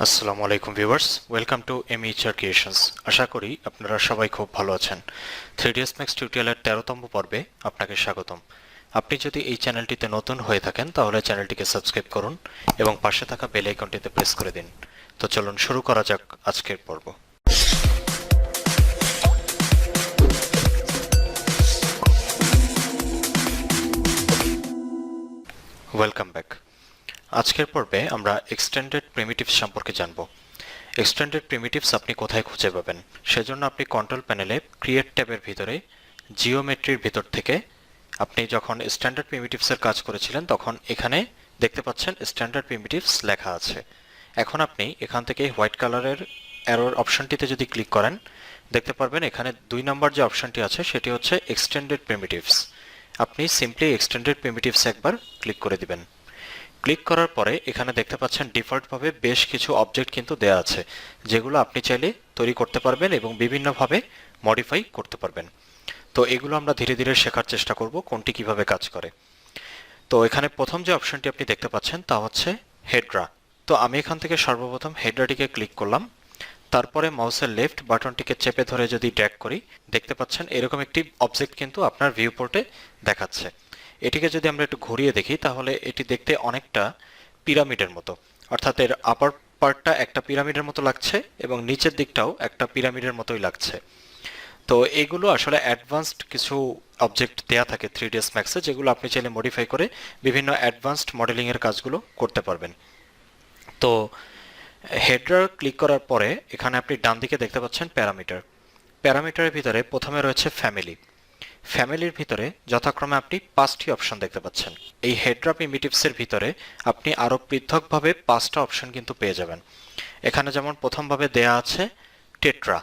আসসালামু আলাইকুম viewers, welcome to এমএইচআর creations. আশা করি আপনারা সবাই খুব ভালো আছেন। 3ds Max টিউটোরিয়ালের 13তম পর্বে আপনাকে স্বাগতম। আপনি যদি এই চ্যানেলটিতে নতুন হয়ে থাকেন তাহলে চ্যানেলটিকে সাবস্ক্রাইব করুন এবং পাশে থাকা বেল আইকনটিতে প্রেস করে দিন। তো চলুন শুরু করা যাক আজকের পর্ব। Welcome back. আজকের পর্বে আমরা এক্সটেন্ডেড প্রিমিটিভস সম্পর্কে জানব। এক্সটেন্ডেড প্রিমিটিভস আপনি কোথায় খুঁজে পাবেন? সেজন্য আপনি কন্ট্রোল প্যানেলে ক্রিয়েট ট্যাবের ভিতরে জিওমেট্রির ভিতর থেকে আপনি যখন স্ট্যান্ডার্ড প্রিমিটিভসের কাজ করেছিলেন তখন এখানে দেখতে পাচ্ছেন স্ট্যান্ডার্ড প্রিমিটিভস লেখা আছে। এখন আপনি এখান থেকে হোয়াইট কালারের অ্যারোর অপশনটিতে যদি ক্লিক করেন দেখতে পারবেন এখানে 2 নম্বর যে অপশনটি আছে সেটি হচ্ছে এক্সটেন্ডেড প্রিমিটিভস। আপনি সিম্পলি এক্সটেন্ডেড প্রিমিটিভস একবার ক্লিক করে দিবেন। ক্লিক করার পরে এখানে দেখতে পাচ্ছেন ডিফল্টভাবে বেশ কিছু অবজেক্ট কিন্তু দেয়া আছে, যেগুলো আপনি চাইলে তৈরি করতে পারবেন এবং বিভিন্নভাবে মডিফাই করতে পারবেন। তো এগুলো আমরা ধীরে ধীরে শেখার চেষ্টা করব কোনটি কিভাবে কাজ করে। তো এখানে প্রথম যে অপশনটি আপনি দেখতে পাচ্ছেন তা হচ্ছে হেডরা। তো আমি এখান থেকে সর্বপ্রথম হেডরাটিকে ক্লিক করলাম। তারপরে মাউসের লেফট বাটনটিকে চেপে ধরে যদি ড্র্যাগ করি দেখতে পাচ্ছেন এরকম একটি অবজেক্ট কিন্তু আপনার ভিউ পোর্টে দেখাচ্ছে। এটিকে যদি আমরা একটু ঘুরিয়ে দেখি তাহলে এটি দেখতে অনেকটা পিরামিডের মতো, অর্থাৎ এর আপার পার্টটা একটা পিরামিডের মতো লাগছে এবং নিচের দিকটাও একটা পিরামিডের মতোই লাগছে। তো এগুলো আসলে অ্যাডভান্সড কিছু অবজেক্ট দেয়া থাকে 3ds Max-এ, যেগুলো আপনি চাইলে মডিফাই করে বিভিন্ন অ্যাডভান্সড মডেলিংয়ের কাজগুলো করতে পারবেন। তো হেডার ক্লিক করার পরে এখানে আপনি ডান দিকে দেখতে পাচ্ছেন প্যারামিটার। প্যারামিটারের ভিতরে প্রথমে রয়েছে ফ্যামিলি। ফ্যামিলির ভিতরে যথাক্রমে আপনি 5টি অপশন দেখতে পাচ্ছেন। এই হেডরা প্রিমিটিভসের ভিতরে আপনি আরও পৃথকভাবে 5টা অপশন কিন্তু পেয়ে যাবেন। এখানে যেমন প্রথমভাবে দেয়া আছে টেট্রা,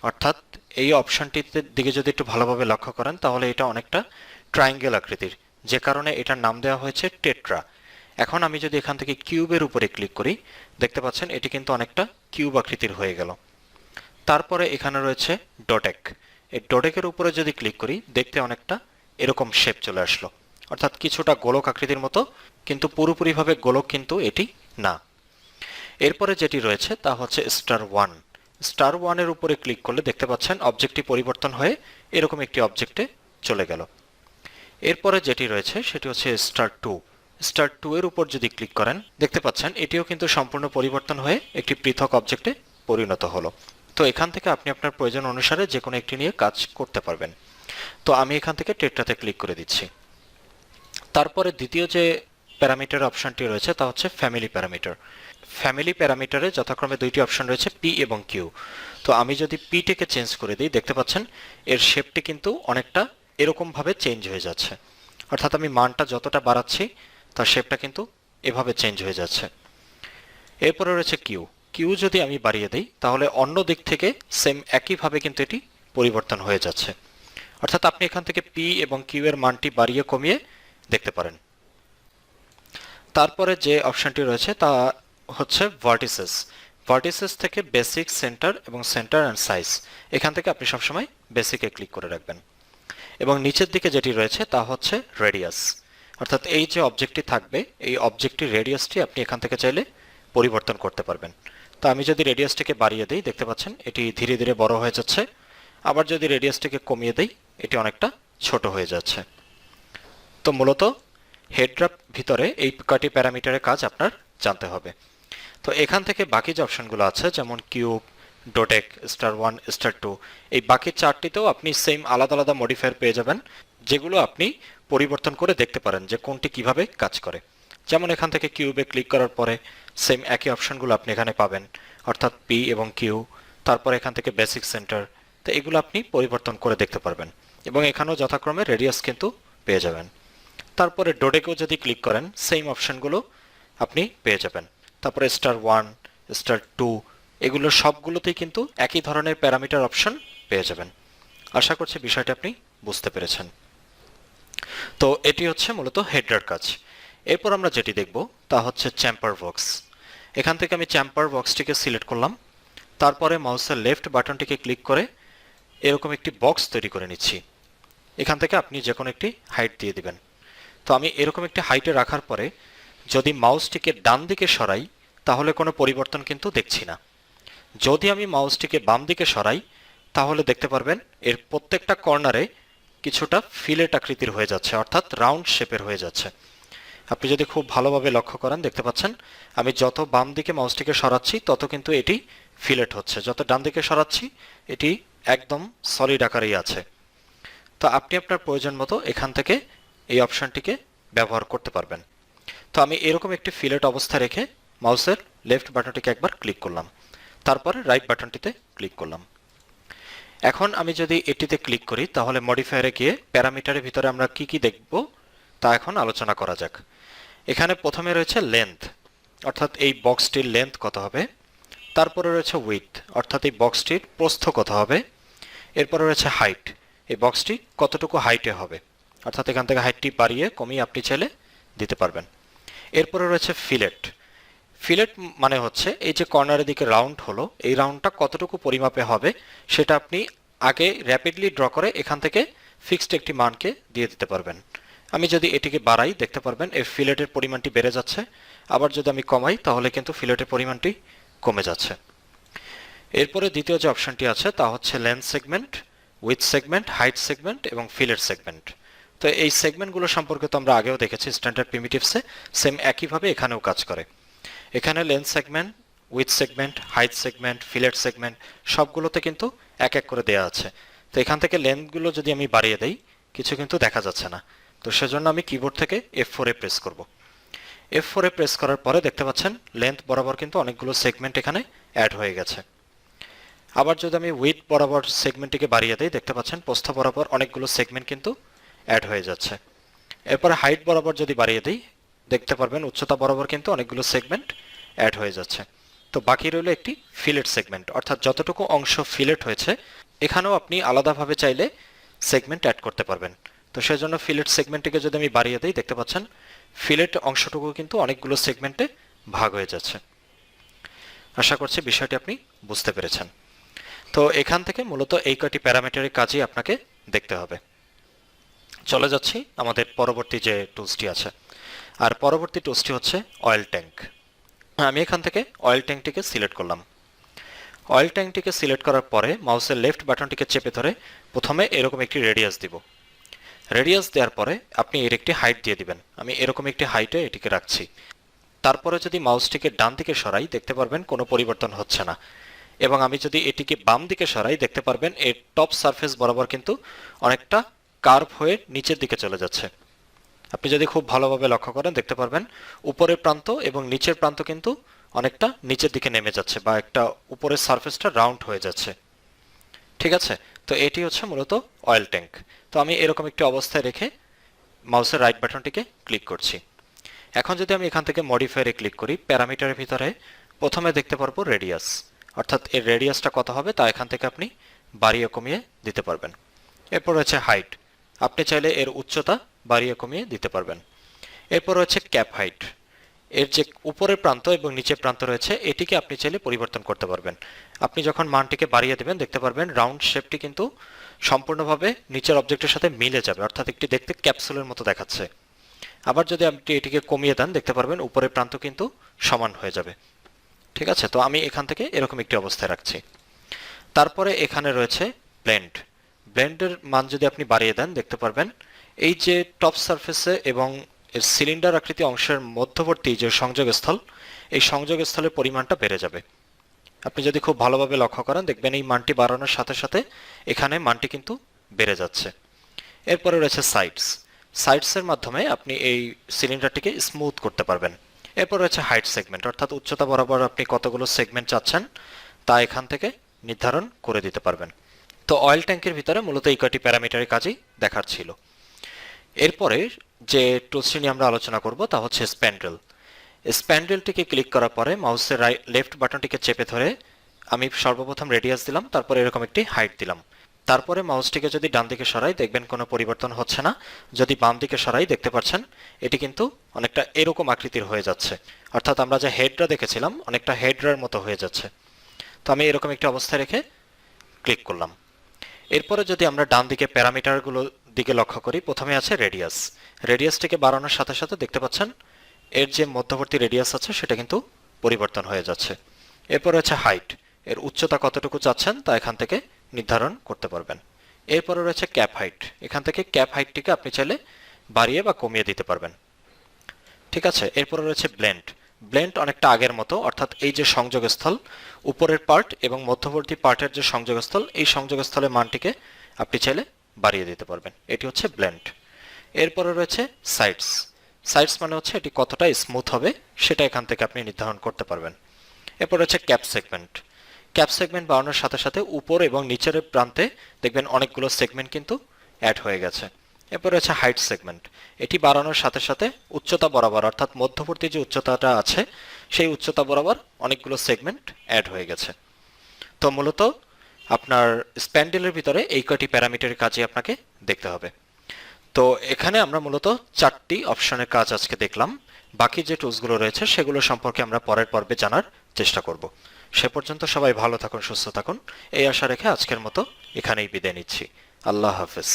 অর্থাৎ এই অপশনটিতে দিকে যদি একটু ভালোভাবে লক্ষ্য করেন তাহলে এটা অনেকটা ট্রায়াঙ্গেল আকৃতির, যে কারণে এটার নাম দেওয়া হয়েছে টেট্রা। এখন আমি যদি এখান থেকে কিউবের উপরে ক্লিক করি দেখতে পাচ্ছেন এটি কিন্তু অনেকটা কিউব আকৃতির হয়ে গেল। তারপরে এখানে রয়েছে ডোডেক। এই ডোডেকের উপরে যদি ক্লিক করি দেখতে অনেকটা এরকম শেপ চলে আসলো, অর্থাৎ কিছুটা গোলক আকৃতির মতো, কিন্তু পুরোপুরিভাবে গোলক কিন্তু এটি না। এরপরে যেটি রয়েছে তা হচ্ছে স্টার ওয়ান। স্টার ওয়ানের উপরে ক্লিক করলে দেখতে পাচ্ছেন অবজেক্টটি পরিবর্তন হয়ে এরকম একটি অবজেক্টে চলে গেল। এরপরে যেটি রয়েছে সেটি হচ্ছে স্টার টু। স্টার টু এর উপর যদি ক্লিক করেন দেখতে পাচ্ছেন এটিও কিন্তু সম্পূর্ণ পরিবর্তন হয়ে একটি পৃথক অবজেক্টে পরিণত হলো। তো এখান থেকে আপনি আপনার প্রয়োজন অনুসারে যে কোনো একটি নিয়ে কাজ করতে পারবেন। তো আমি এখান থেকে টেট্রাতে ক্লিক করে দিচ্ছি। তারপরে দ্বিতীয় যে প্যারামিটার অপশনটি রয়েছে তা হচ্ছে ফ্যামিলি প্যারামিটার। ফ্যামিলি প্যারামিটারে যথাক্রমে 2টি অপশন রয়েছে পি এবং কিউ। তো আমি যদি পিটাকে চেঞ্জ করে দিই দেখতে পাচ্ছেন এর শেপটি কিন্তু অনেকটা এরকমভাবে চেঞ্জ হয়ে যাচ্ছে, অর্থাৎ আমি মানটা যতটা বাড়াচ্ছি তার শেপটা কিন্তু এভাবে চেঞ্জ হয়ে যাচ্ছে। এরপরে রয়েছে কিউ। কিউ যদি আমি বাড়িয়ে দিই তাহলে অন্য দিক থেকে সেম একইভাবে কিন্তু এটি পরিবর্তন হয়ে যাচ্ছে, অর্থাৎ আপনি এখান থেকে পি এবং কিউ এর মানটি বাড়িয়ে কমিয়ে দেখতে পারেন। তারপরে যে অপশনটি রয়েছে তা হচ্ছে ভার্টিসেস। ভার্টিসেস থেকে বেসিক, সেন্টার এবং সেন্টার অ্যান্ড সাইজ, এখান থেকে আপনি সবসময় বেসিকে ক্লিক করে রাখবেন। এবং নিচের দিকে যেটি রয়েছে তা হচ্ছে রেডিয়াস, অর্থাৎ এই যে অবজেক্টটি থাকবে এই অবজেক্টটির রেডিয়াসটি আপনি এখান থেকে চাইলে পরিবর্তন করতে পারবেন। তো আমি যদি রেডিয়াসটিকে বাড়িয়ে দিই দেখতে পাচ্ছেন এটি ধীরে ধীরে বড় হয়ে যাচ্ছে, আবার যদি রেডিয়াসটিকে কমিয়ে দিই এটি অনেকটা ছোট হয়ে যাচ্ছে। তো মূলত হেড্রাপ ভিতরে এই কয়টি প্যারামিটারের কাজ আপনার জানতে হবে। তো এখান থেকে বাকি যে অপশনগুলো আছে যেমন কিউব, ডোটেক, স্টার ওয়ান, স্টার টু, এই বাকি 4টিতেও আপনি সেম আলাদা আলাদা মডিফায়ার পেয়ে যাবেন, যেগুলো আপনি পরিবর্তন করে দেখতে পারেন যে কোনটি কিভাবে কাজ করে। যেমন এখান থেকে কিউবে ক্লিক করার পরে সেম একই অপশনগুলো আপনি এখানে পাবেন, অর্থাৎ পি এবং কিউ, তারপর এখান থেকে বেসিক, সেন্টার। তো এগুলো আপনি পরিবর্তন করে দেখতে পারবেন এবং এখানেও যথাক্রমে রেডিয়াস কিন্তু পেয়ে যাবেন। তারপরে ডোডেকেও যদি ক্লিক করেন সেম অপশনগুলো আপনি পেয়ে যাবেন। তারপরে স্টার ওয়ান, স্টার টু, এগুলো সবগুলোতেই কিন্তু একই ধরনের প্যারামিটার অপশন পেয়ে যাবেন। আশা করছি বিষয়টা আপনি বুঝতে পেরেছেন। তো এটি হচ্ছে মূলত হেডার কাজ। এরপর আমরা যেটি দেখব তা হচ্ছে চ্যাম্পার বক্স। এখান থেকে আমি চ্যাম্পার বক্সটিকে সিলেক্ট করলাম, তারপরে মাউসের লেফট বাটনটিকে ক্লিক করে এরকম একটি বক্স তৈরি করে নিচ্ছি। এখান থেকে আপনি যে কোনো একটি হাইট দিয়ে দিবেন। তো আমি এরকম একটি হাইটে রাখার পরে যদি মাউসটিকে ডান দিকে সরাই তাহলে কোনো পরিবর্তন কিন্তু দেখছি না। যদি আমি মাউসটিকে বাম দিকে সরাই তাহলে দেখতে পারবেন এর প্রত্যেকটা কর্নারে কিছুটা ফিলেট আকৃতির হয়ে যাচ্ছে, অর্থাৎ রাউন্ড শেপের হয়ে যাচ্ছে। আপনি যদি খুব ভালোভাবে লক্ষ্য করেন দেখতে পাচ্ছেন আমি যত বাম দিকে মাউসটিকে সরাচ্ছি তত কিন্তু এটি ফিলেট হচ্ছে, যত ডান দিকে সরাচ্ছি এটি একদম সলিড আকারেই আছে। তো আপনি আপনার প্রয়োজন মতো এখান থেকে এই অপশনটিকে ব্যবহার করতে পারবেন। তো আমি এরকম একটি ফিলেট অবস্থা রেখে মাউসের লেফট বাটনটিকে একবার ক্লিক করলাম, তারপরে রাইট বাটনটিতে ক্লিক করলাম। এখন আমি যদি এটিতে ক্লিক করি তাহলে মডিফায়ারে গিয়ে প্যারামিটারের ভিতরে আমরা কি কি দেখব তা এখন আলোচনা করা যাক। এখানে প্রথমে রয়েছে লেন্থ, অর্থাৎ এই বক্সটির লেন্থ কত হবে। তারপরে রয়েছে উইডথ, অর্থাৎ এই বক্সটির প্রস্থ কত হবে। এরপরে রয়েছে হাইট, এই বক্সটি কতটুকু হাইটে হবে, অর্থাৎ এখান থেকে হাইটটি বাড়িয়ে কমিয়ে আপনি চাইলে দিতে পারবেন। এরপরে রয়েছে ফিলেট। ফিলেট মানে হচ্ছে এই যে কর্নারের দিকে রাউন্ড হলো, এই রাউন্ডটা কতটুকু পরিমাপে হবে সেটা আপনি আগে র্যাপিডলি ড্র করে এখান থেকে ফিক্সড একটি মানকে দিয়ে দিতে পারবেন। আমি যদি এটিকে বাড়াই দেখতে পারবেন এই ফিলেটের পরিমাণটি বেড়ে যাচ্ছে, আবার যদি আমি কমাই তাহলে কিন্তু ফিলেটের পরিমাণটি কমে যাচ্ছে। এরপরে দ্বিতীয় যে অপশনটি আছে তা হচ্ছে length segment, with segment, height segment এবং ফিলেট সেগমেন্ট। তো এই সেগমেন্টগুলো সম্পর্কে তো আমরা আগেও দেখেছি স্ট্যান্ডার্ড প্রিমিটিভসে, সেম একইভাবে এখানেও কাজ করে। এখানে length segment, with segment, height segment, fillet segment সবগুলোতে কিন্তু এক এক করে দেওয়া আছে। তো এখান থেকে লেন্থগুলো যদি আমি বাড়িয়ে দেই কিছু কিন্তু দেখা যাচ্ছে না, তো সেজন্য আমি কিবোর্ড থেকে F4 এ প্রেস করব। F4 এ প্রেস করার পরে দেখতে পাচ্ছেন লেন্থ বরাবর কিন্তু অনেকগুলো সেগমেন্ট এখানে অ্যাড হয়ে গেছে। আবার যদি আমি উইথ বরাবর সেগমেন্টটিকে বাড়িয়ে দেই দেখতে পাচ্ছেন প্রস্থ বরাবর অনেকগুলো সেগমেন্ট কিন্তু অ্যাড হয়ে যাচ্ছে। এরপরে হাইট বরাবর যদি বাড়িয়ে দিই দেখতে পারবেন উচ্চতা বরাবর কিন্তু অনেকগুলো সেগমেন্ট অ্যাড হয়ে যাচ্ছে। তো বাকি রইল একটি ফিলেট সেগমেন্ট, অর্থাৎ যতটুকু অংশ ফিলেট হয়েছে এখানেও আপনি আলাদাভাবে চাইলে সেগমেন্ট অ্যাড করতে পারবেন। তো সেজন্য ফিলেট সেগমেন্টটিকে যদি আমি বাড়িয়ে দিই দেখতে পাচ্ছেন ফিলেট অংশটুকু কিন্তু অনেকগুলো সেগমেন্টে ভাগ হয়ে যাচ্ছে। আশা করছি বিষয়টি আপনি বুঝতে পেরেছেন। তো এখান থেকে মূলত এই কয়টি প্যারামিটারের কাজই আপনাকে দেখতে হবে। চলে যাচ্ছি আমাদের পরবর্তী যে টুলসটি আছে, আর পরবর্তী টুলসটি হচ্ছে অয়েল ট্যাঙ্ক। আমি এখান থেকে অয়েল ট্যাঙ্কটিকে সিলেক্ট করলাম। অয়েল ট্যাঙ্কটিকে সিলেক্ট করার পরে মাউসের লেফট বাটনটিকে চেপে ধরে প্রথমে এরকম একটি রেডিয়াস দিব। রেডিয়াস দেওয়ার পরে আপনি এর একটি হাইট দিয়ে দিবেন। আমি এরকম একটি হাইটে এটিকে রাখছি। তারপরে যদি মাউসটিকে ডান দিকে সরাই দেখতে পারবেন কোনো পরিবর্তন হচ্ছে না, এবং আমি যদি এটিকে বাম দিকে সরাই দেখতে পারবেন এর টপ সারফেস বরাবর কিন্তু অনেকটা কার্ভ হয়ে নিচের দিকে চলে যাচ্ছে। আপনি যদি খুব ভালোভাবে লক্ষ্য করেন দেখতে পারবেন উপরের প্রান্ত এবং নিচের প্রান্ত কিন্তু অনেকটা নিচের দিকে নেমে যাচ্ছে, বা একটা উপরের সারফেসটা রাউন্ড হয়ে যাচ্ছে। ঠিক আছে, তো এটি হচ্ছে মূলত অয়েল ট্যাঙ্ক। তো আমি এরকম একটি অবস্থায় রেখে মাউসের রাইট বাটনটিকে ক্লিক করছি। এখন যদি আমি এখান থেকে মডিফায়ারে ক্লিক করি প্যারামিটারের ভিতরে প্রথমে দেখতে পারবো রেডিয়াস, অর্থাৎ এর রেডিয়াসটা কত হবে তা এখান থেকে আপনি বাড়িয়ে কমিয়ে দিতে পারবেন। এরপর রয়েছে হাইট, আপনি চাইলে এর উচ্চতা বাড়িয়ে কমিয়ে দিতে পারবেন। এরপর রয়েছে ক্যাপ হাইট, এর যে উপরের প্রান্ত এবং নিচের প্রান্ত রয়েছে এটিকে আপনি চাইলে পরিবর্তন করতে পারবেন। আপনি যখন মানটিকে বাড়িয়ে দেবেন দেখতে পারবেন রাউন্ড শেপটি কিন্তু সম্পূর্ণভাবে নিচের অবজেক্টের সাথে মিলে যাবে, অর্থাৎ একটি দেখতে ক্যাপসুলের মতো দেখাচ্ছে। আবার যদি আপনি এটিকে কমিয়ে দেন দেখতে পারবেন উপরের প্রান্ত কিন্তু সমান হয়ে যাবে। ঠিক আছে, তো আমি এখান থেকে এরকম একটি অবস্থায় রাখছি। তারপরে এখানে রয়েছে ব্লেন্ড। ব্লেন্ডের মান যদি আপনি বাড়িয়ে দেন দেখতে পারবেন এই যে টপ সারফেসে এবং এর সিলিন্ডার আকৃতি অংশের মধ্যবর্তী যে সংযোগস্থল, এই সংযোগস্থলের পরিমাণটা বেড়ে যাবে। আপনি যদি খুব ভালোভাবে লক্ষ্য করেন দেখবেন এই মানটি বাড়ানোর সাথে সাথে এখানে মানটি কিন্তু বেড়ে যাচ্ছে। এরপরে রয়েছে সাইডস। সাইডসের মাধ্যমে আপনি এই সিলিন্ডারটিকে স্মুথ করতে পারবেন। এরপর রয়েছে হাইট সেগমেন্ট, অর্থাৎ উচ্চতা বরাবর আপনি কতগুলো সেগমেন্ট চাচ্ছেন তা এখান থেকে নির্ধারণ করে দিতে পারবেন। তো অয়েল ট্যাঙ্কের ভিতরে মূলত এই কয়টি প্যারামিটারের কাজই দেখার ছিল। এরপরে যে টুলসটি নিয়ে আমরা আলোচনা করব তা হচ্ছে স্প্যান্ডেল। স্প্যান্ডেলটিকে ক্লিক করার পরে মাউসের লেফট বাটনটিকে চেপে ধরে আমি সর্বপ্রথম রেডিয়াস দিলাম, তারপরে এরকম একটি হাইট দিলাম। তারপরে মাউসটিকে যদি ডান দিকে সরাই দেখবেন কোনো পরিবর্তন হচ্ছে না, যদি বাম দিকে সরাই দেখতে পাচ্ছেন এটি কিন্তু অনেকটা এরকম আকৃতির হয়ে যাচ্ছে, অর্থাৎ আমরা যে হেডরা দেখেছিলাম অনেকটা হেডরার মতো হয়ে যাচ্ছে। তো আমি এরকম একটি অবস্থায় রেখে ক্লিক করলাম। এরপরে যদি আমরা ডান দিকে প্যারামিটারগুলো দিকে লক্ষ্য করি প্রথমে আছে রেডিয়াস। রেডিয়াসটিকে বাড়ানোর সাথে সাথে দেখতে পাচ্ছেন এর যে মধ্যবর্তী রেডিয়াস আছে সেটা কিন্তু পরিবর্তন হয়ে যাচ্ছে। এরপর রয়েছে হাইট, এর উচ্চতা কতটুকু চাচ্ছেন তা এখান থেকে নির্ধারণ করতে পারবেন। এরপরে রয়েছে ক্যাপ হাইট, এখান থেকে ক্যাপ হাইটটিকে আপনি চাইলে বাড়িয়ে বা কমিয়ে দিতে পারবেন। ঠিক আছে, এরপরে রয়েছে ব্লেন্ড। ব্লেন্ড অনেকটা আগের মতো, অর্থাৎ এই যে সংযোগস্থল, উপরের পার্ট এবং মধ্যবর্তী পার্টের যে সংযোগস্থল, এই সংযোগস্থলের মানটিকে আপনি চাইলে বাড়িয়ে দিতে পারবেন। এটি হচ্ছে ব্লেন্ড। এরপরে রয়েছে সাইডস। সাইডস মানে হচ্ছে এটি কতটা স্মুথ হবে সেটা এখান থেকে আপনি নির্ধারণ করতে পারবেন। এরপর রয়েছে ক্যাপ সেগমেন্ট। ক্যাপ সেগমেন্ট বাড়ানোর সাথে সাথে উপর এবং নিচের প্রান্তে দেখবেন অনেকগুলো সেগমেন্ট কিন্তু অ্যাড হয়ে গেছে। এরপর রয়েছে হাইট সেগমেন্ট। এটি বাড়ানোর সাথে সাথে উচ্চতা বরাবর, অর্থাৎ মধ্যবর্তী যে উচ্চতাটা আছে সেই উচ্চতা বরাবর অনেকগুলো সেগমেন্ট অ্যাড হয়ে গেছে। তো মূলত আপনার স্প্যান্ডেলের ভিতরে এই কয়টি প্যারামিটারের কাজই আপনাকে দেখতে হবে। তো এখানে আমরা মূলত 4টি অপশনের কাজ আজকে দেখলাম। বাকি যে টুলসগুলো রয়েছে সেগুলো সম্পর্কে আমরা পরের পর্বে জানার চেষ্টা করব। সে পর্যন্ত সবাই ভালো থাকুন, সুস্থ থাকুন, এই আশা রেখে আজকের মতো এখানেই বিদায় নিচ্ছি। আল্লাহ হাফেজ।